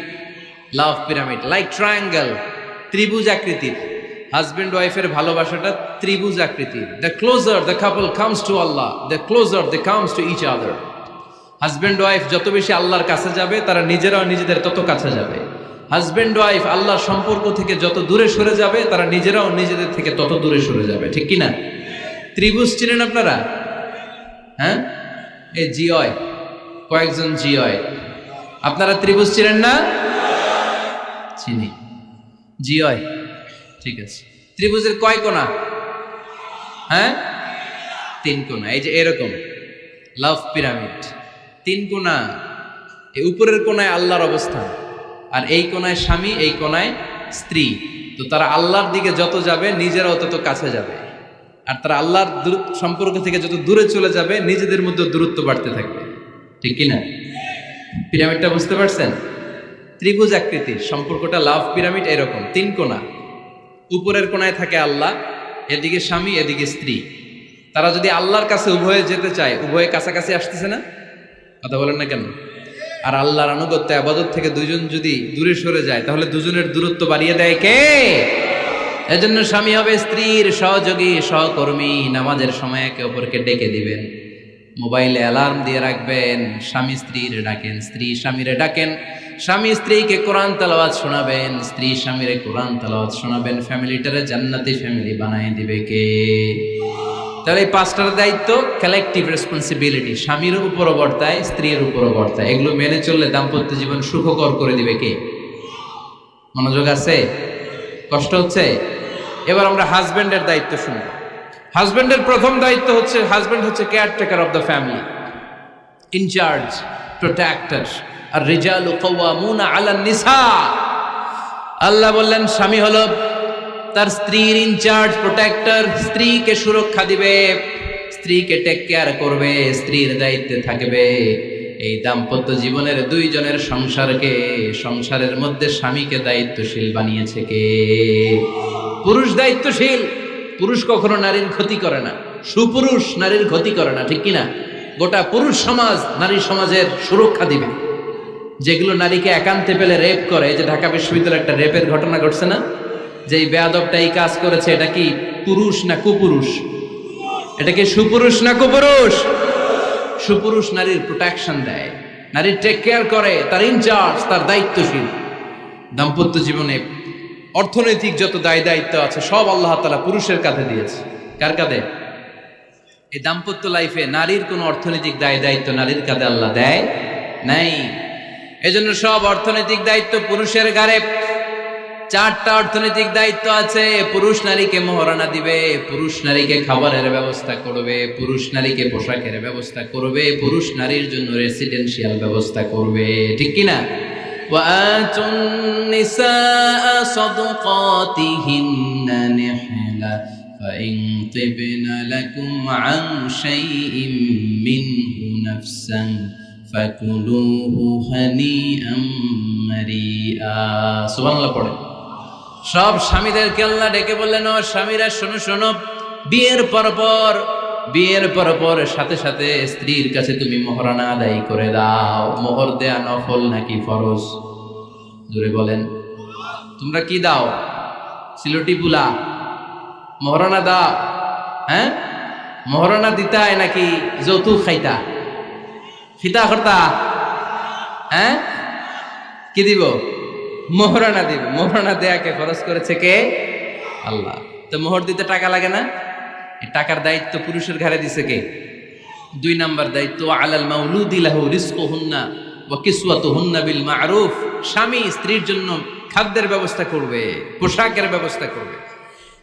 Speaker 1: Love pyramid, like triangle, ত্রিভুজ আকৃতির। হাজবেন্ড ওয়াইফের ভালোবাসাটা ত্রিভুজ আকৃতির। The closer the couple comes to Allah, the closer they comes to each other. Husband wife যত বেশি আল্লাহর কাছে যাবে, তারা নিজেরাও নিজেদের তত কাছে যাবে। হাজবেন্ড ওয়াইফ আল্লাহর সম্পর্ক থেকে যত দূরে সরে যাবে, তারা নিজেরাও নিজেদের থেকে তত দূরে সরে যাবে, ঠিক কিনা? ত্রিভুজ চিনেন আপনারা? হ্যাঁ, এই জিওয় কয়েকজন জিওয়, আপনারা ত্রিভুজ চিনেন না? চিনি, জিওয়, ঠিক আছে। ত্রিভুজের কয় কোণা? হ্যাঁ, 3 কোণা। এই যে এরকম লাভ পিরামিড, 3 কোণা। এই উপরের কোণায় আল্লাহর অবস্থান, আর এই কোণায় স্বামী, এই কোণায় স্ত্রী। তো তারা আল্লাহর দিকে যত যাবে, নিজেরাও তত কাছে যাবে। আর তারা আল্লাহর সম্পর্ক থেকে যত দূরে চলে যাবে, নিজেদের মধ্যে দূরত্ব বাড়তে থাকবে, ঠিক কিনা? পিরামিডটা বুঝতে পারছেন? ত্রিভুজ আকৃতির সম্পর্কটা লাভ পিরামিড এরকম, 3 কোণা। উপরের কোণায় থাকে আল্লাহ, এদিকে স্বামী, এদিকে স্ত্রী। তারা যদি আল্লাহর কাছে উভয়ে যেতে চায়, উভয়ে কাছাকাছি আসতেছে না? কথা বলেন না কেন? আর আল্লাহর আনুগত্য ইবাদত থেকে দুইজন যদি দূরে সরে যায়, তাহলে দুজনের দূরত্ব বাড়িয়ে দেয় কে? এজন্য স্বামী হবে স্ত্রীর সহযোগী, সহকর্মী। নামাজের সময় একে অপরকে ডেকে দিবেন, মোবাইলে অ্যালার্ম দিয়ে রাখবেন। স্বামী স্ত্রীর ডাকেন, স্ত্রী স্বামীরে ডাকেন। স্বামী স্ত্রীকে কোরআন তেলাওয়াত শোনাবেন, স্ত্রী স্বামীরে কোরআন তেলাওয়াত শোনাবেন। ফ্যামিলিটারে জান্নাতি ফ্যামিলি বানায় দিবে কে? তাহলে এই 5টার দায়িত্ব কালেকটিভ রেসপন্সিবিলিটি, স্বামীর উপরও বর্তায়, স্ত্রীর উপরও বর্তায়। এগুলো মেনে চললে দাম্পত্য জীবন সুখকর করে দিবে কে? মনোযোগ আছে? কষ্ট হচ্ছে? এবার আমরা হাজবেন্ডের দায়িত্ব শুনবো। হাজবেন্ডের প্রথম দায়িত্ব হচ্ছে, হাজবেন্ড হচ্ছে caretaker of the family, in charge, protector. আর রিজালু কাওয়ামুনা আলান নিসা। আল্লাহ বললেন স্বামী হলো তার স্ত্রীর ইনচার্জ, প্রোটেক্টর, স্ত্রীকে সুরক্ষা দিবে, স্ত্রীকে টেক কেয়ার করবে, স্ত্রীর দায়িত্বে থাকবে। এই দাম্পত্য জীবনের দুইজনের সংসারের মধ্যে স্বামীকে দায়িত্বশীল বানিয়েছে কে? পুরুষ দায়িত্বশীল। পুরুষ কখনো নারীর ক্ষতি করে না, সুপুরুষ নারীর ক্ষতি করে না, ঠিক কিনা? গোটা পুরুষ সমাজ নারী সমাজের সুরক্ষা দিবে। যেগুলো নারীকে একান্তে পেলে রেপ করে, যে ঢাকা বিশ্ববিদ্যালয়ে একটা রেপের ঘটনা ঘটছে না, যে এই বেয়াদবটা এই কাজ করেছে, এটা কি পুরুষ না কুপুরুষ? এটা কি সুপুরুষ না কুপুরুষ? সুপুরুষ নারীর প্রোটেকশন দেয়, নারীর টেক কেয়ার করে, তার ইনচার্জ, তার দায়িত্বশীল। দাম্পত্য জীবনে অর্থনৈতিক যত দায় দায়িত্ব আছে সব আল্লাহ তাআলা পুরুষের কাঁধে দিয়েছে। কার কাঁধে? এই দাম্পত্য লাইফে নারীর কোনো অর্থনৈতিক দায় দায়িত্ব নারীর কাঁধে আল্লাহ দেয় নাই। এজন্য সব অর্থনৈতিক দায়িত্ব পুরুষের ঘাড়ে। 4টা অর্থনৈতিক দায়িত্ব আছে। পুরুষ নারীকে মহারণা দিবে, পুরুষ নারীকে খাবারের ব্যবস্থা করবে, পুরুষ নারীকে পোশাকের ব্যবস্থা করবে, পুরুষ নারীর জন্য রেসিডেন্সিয়াল ব্যবস্থা করবে, ঠিক কিনা? وآتوا النساء صدقاتهن نحلة فإن طبن لكم عن شيء منه نفسا فكلوه هنيئا مريئا। সুবহানাল্লাহ পড়ে। সব স্বামীদেরকে আল্লাহ ডেকে বললেন, ও স্বামীরা শোনো শোনো, বিয়ের পর সাথে সাথে স্ত্রীর কাছে তুমি মোহরানা আদায় করে দাও। মোহর দেয়া নফল নাকি ফরজ? জোরে বলেন। তোমরা কি দাও? সিলটি পুলা মোহরানা দাও? হ্যাঁ, মোহরানা দিতায় নাকি যৌতুক খাইতা? খিতা করতা? হ্যাঁ, কি দিব? মোহরানা দিব। মোহরানা দেয়াকে ফরজ করেছে কে? আল্লাহ। তো মোহর দিতে টাকা লাগে না? এই টাকার দায়িত্ব পুরুষের ঘাড়ে দিছে কে? 2 নাম্বার দায়িত্ব, আলাল মাউলুদি লাহু রিজকুহুন্না ওয়া কিসওয়াতুহুন্না বিল মা'রুফ। স্বামী স্ত্রীর জন্য খাদ্যের ব্যবস্থা করবে, পোশাকের ব্যবস্থা করবে।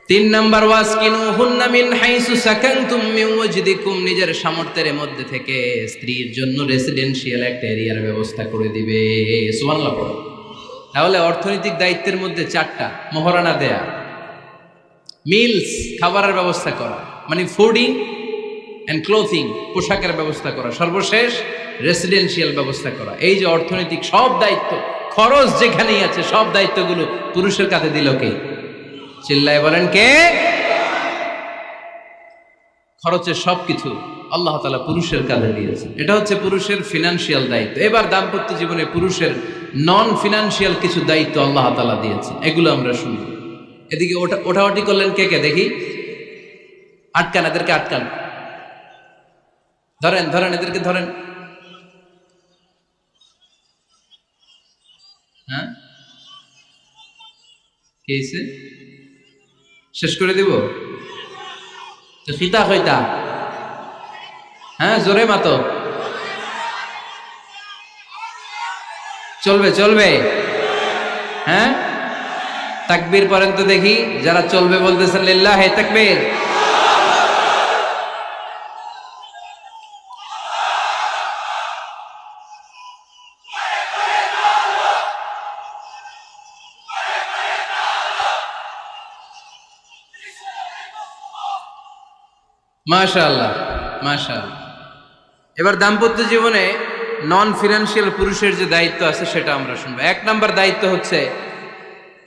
Speaker 1: 3 নাম্বার, ওয়াসকিনুহুন্না মিন হাইসু সাকানতুম মিন ওয়াজদিকুম। নিজের সামর্থ্যের মধ্যে থেকে স্ত্রীর জন্য রেসিডেন্সিয়াল একটা এরিয়ার ব্যবস্থা করে দিবে। সুবহানাল্লাহ পড়ো। তাহলে অর্থনৈতিক দায়িত্বের মধ্যে 4টা: মোহরানা দেয়া, মিলস খাবারের ব্যবস্থা করা, মানে ফুডিং অ্যান্ড ক্লোথিং, পোশাকের ব্যবস্থা করা, সর্বশেষ রেসিডেন্সিয়াল ব্যবস্থা করা। এই যে অর্থনৈতিক সব দায়িত্ব, খরচ যেখানেই আছে, সব দায়িত্বগুলো পুরুষের কাছে দিল কে? চিল্লায় বলেন কে? খরচের সবকিছু আল্লাহ তাআলা পুরুষের কাঁধে দিয়েছে। এটা হচ্ছে পুরুষের ফিনান্সিয়াল দায়িত্ব। এবার দাম্পত্য জীবনে পুরুষের নন ফিনান্সিয়াল কিছু দায়িত্ব আল্লাহ তাআলা দিয়েছে, এগুলো আমরা শুনবো। এদিকে ওঠাওটি করলেন কে কে দেখি? আটকান, এদেরকে আটকান, ধরেন ধরেন, এদেরকে ধরেন। হ্যাঁ, কে হইছে? শেষ করে দিব তো? খিতা খৈতা? হ্যাঁ, জোরে মাতো। চলবে চলবে? হ্যাঁ, তাকবীর পড়েন তো দেখি, যারা চলবে বলতেছেন লিল্লাহে তাকবীর। মাশাআল্লাহ মাশাআল্লাহ। এবার দাম্পত্য জীবনে নন ফিনান্সিয়াল পুরুষের যে দায়িত্ব আছে সেটা আমরা শুনবো। 1 নাম্বার দায়িত্ব হচ্ছে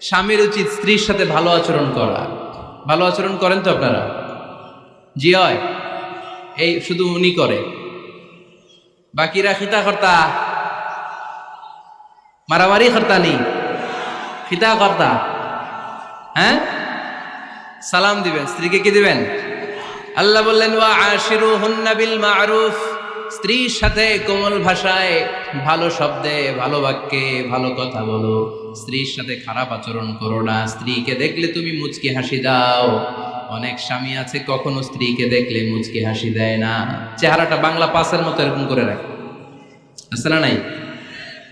Speaker 1: স্বামীর উচিত স্ত্রীর সাথে ভালো আচরণ করা। ভালো আচরণ করেন তো আপনারা? জি হয়। এই শুধু উনি করে, বাকিরা খিতা কর্তা, মারামারি কর্তা নেই, খিতা কর্তা। হ্যাঁ, সালাম দিবেন, স্ত্রীকে কি দিবেন? আল্লাহ বললেন, ওয়া আশিরুহুন্না বিল মা'রুফ। স্ত্রীর সাথে কোমল ভাষায়, ভালো শব্দে, ভালো বাক্যে ভালো কথা বলো। স্ত্রীর সাথে খারাপ আচরণ করো না। স্ত্রীকে দেখলে তুমি মুচকি হাসি দাও। অনেক স্বামী আছে কখনো স্ত্রীকে দেখলে মুচকি হাসি দেয় না, চেহারাটা বাংলা পাসের মতো এরকম করে রাখে, আছে না নাই?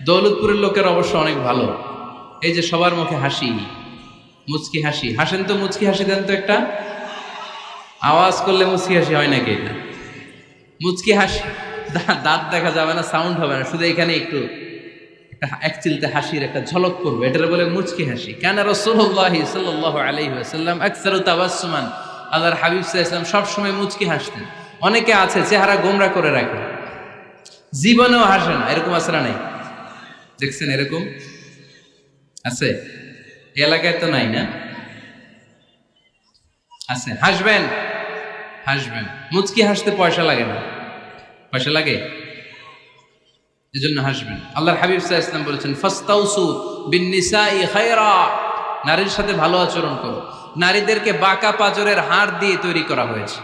Speaker 1: দৌলতপুরের লোকের অবশ্য অনেক ভালো, এই যে সবার মুখে হাসি, মুচকি হাসি। হাসেন তো, মুচকি হাসি দেন তো একটা। আওয়াজ করলে মুচকি হাসি হয় নাকি? এটা মুচকি হাসি, দাঁত দেখা যাবে না, সাউন্ড হবে না, শুধু এখানে একটু একটা এক চিলতে হাসির একটা ঝলক পড়বে, এটার বলে মুচকি হাসি। কানা রাসূলুল্লাহি সাল্লাল্লাহু আলাইহি ওয়াসাল্লাম আকসারু তাবাসসুমান, আল্লাহর হাবিব সাল্লাল্লাহু আলাইহি ওয়াসাল্লাম সব সময় মুচকি হাসতেন। অনেকে আছে চেহারা গোমরা করে রাখে, জীবনেও হাসে না, এরকম আছে না নাই? দেখছেন এরকম আছে? এই এলাকায় তো নাই না? আছে। হাসবেন, হাসবেন। মুচকি হাসতে পয়সা লাগে না, পয়সা লাগে? এজন্য হাসবেন। আল্লাহর হাবিব সাল্লাল্লাহু আলাইহি ওয়াসাল্লাম বলেছেন ফাস্তাউসু বিন-নিসাই খায়রা, নারীর সাথে ভালো আচরণ করো। নারীদেরকে বাঁকা পাঁজরের হাড় দিয়ে তৈরি করা হয়েছে।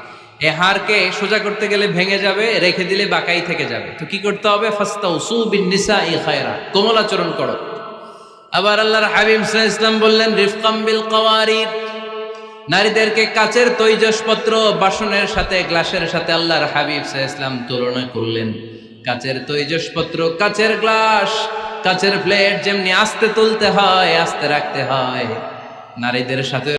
Speaker 1: এই হাড়কে সোজা করতে গেলে ভেঙে যাবে, রেখে দিলে বাঁকাই থেকে যাবে। তো কি করতে হবে? ফাস্তাউসু বিন-নিসাই খায়রা, কোমল আচরণ করো। আবার আল্লাহর হাবিব সাল্লাল্লাহু আলাইহি ওয়াসাল্লাম বললেন রিফকাম বিল কাওয়ারিদ, নারীদেরকে কাচের তৈজসপত্র বাসনের সাথে, গ্লাসের সাথে আল্লাহর হাবিব সাল্লাল্লাহু আলাইহি ওয়াসাল্লাম তুলনা করলেন। কাচের তৈজসপত্র, কাচের গ্লাস, কাচের প্লেট যেমনি আস্তে তুলতে হয়, আস্তে রাখতে হয়, নারীদের সাথে